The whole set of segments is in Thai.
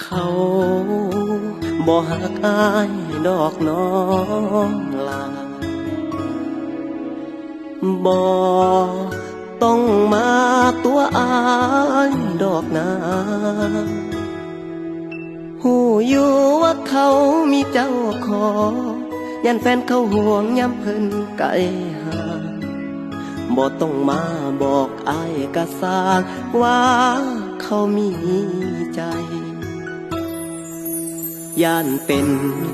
เขาบ่หักอายดอกน้องลาบ่ต้องมาตัวอายดอกนาหูอยู่ว่าเขามีเจ้าของยันแฟนเขาห่วงย้ำเพิ่นไกลห่างบ่ต้องมาบอกอายกะสร้างว่าเขามีใจย่านเป็น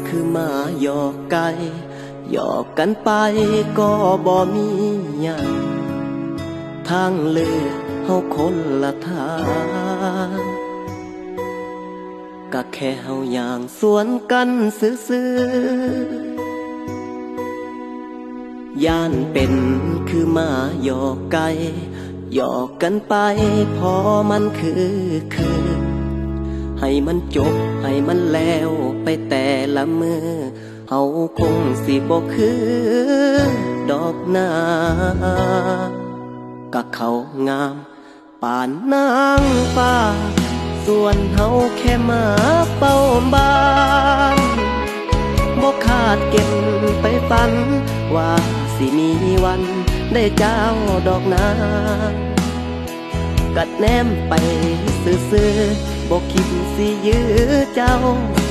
คือหมาหยอกไก่หยอกกันไปก็บ่มีหยังทางเลือกเฮาคนละทางก็แค่เฮาอย่างสวนกันซื่อๆย่านเป็นคือหมาหยอกไก่หยอกกันไปพอมันคือให้มันจบให้มันแล้วไปแต่ละมือเฮาคงสิบ่คือดอกนาก็เขางามป่านนางฟ้าส่วนเฮาแค่มาเป้าบ้านบ่คาดเก็บไปฝันว่าสิมีวันได้เจ้าดอกนากัดแนมไปซื่อๆบ่คิดสิยื้อเจ้า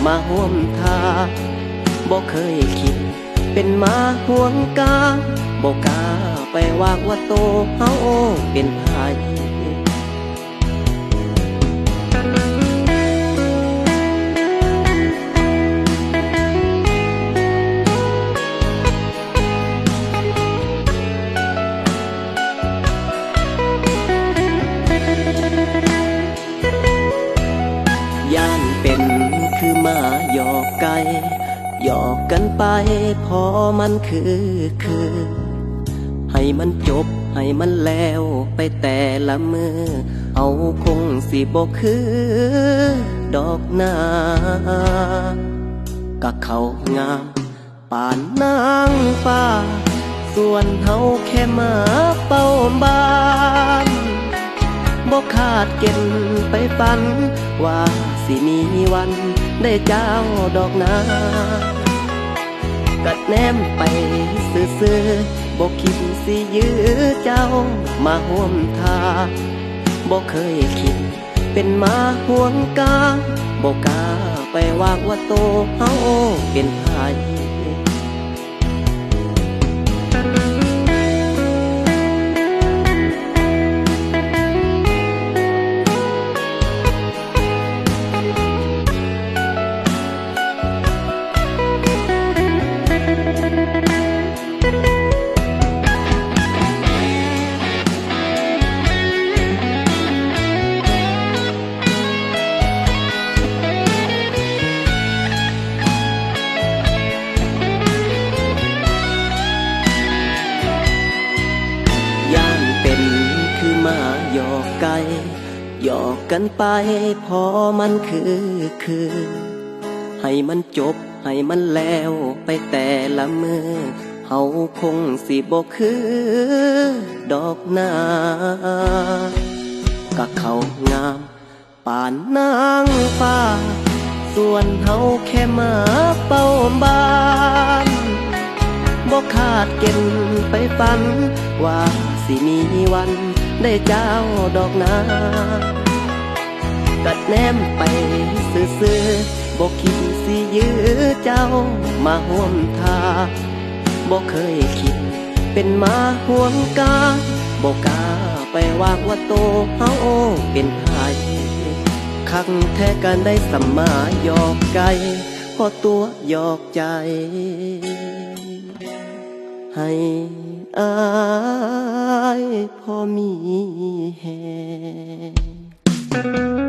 มาห่วมทาบ่เคยคิดเป็นมาห่วงกาบ่กล้าไปวางว่าโตเฮาเป็นไผย่านเป็นคือหมาหยอกไก่หยอกกันไปพอมันคือให้มันจบให้มันแล้วไปแต่ละมือเอาคงสิบ่คือดอกนาก็เขางามป่านนางฟ้าส่วนเฮาแค่มาเป้าบ้านบ่คาดเก็บไปฝันว่าสิมีวันได้เจ้าดอกนากัดแนมไปซื่อๆบ่คิดสิยื้อเจ้ามาห่วมทาบ่เคยคิดเป็นมาห่วงกาบ่กล้าไปวางว่าโตเฮาเป็นไผหยอกไก่หยอกกันไปพอมันคือให้มันจบให้มันแล้วไปแต่ละมือเฮาคงสิบ่คือดอกนาก็เขางามป่านนางฟ้าส่วนเฮาแค่มาเป้าบ้านบ่คาดเก็บไปฝันว่าสิมีวันได้เจ้าดอกนากัดแนมไปซื่อๆบ่คิดสิยื้อเจ้ามาห่วมทาบ่เคยคิดเป็นมาห่วงกาบ่กล้าไปวางว่าโตเฮาเป็นไผคักแท้กันได้สัมมาหยอกไก่พอตัวหยอกใจให้อายพอมีแฮง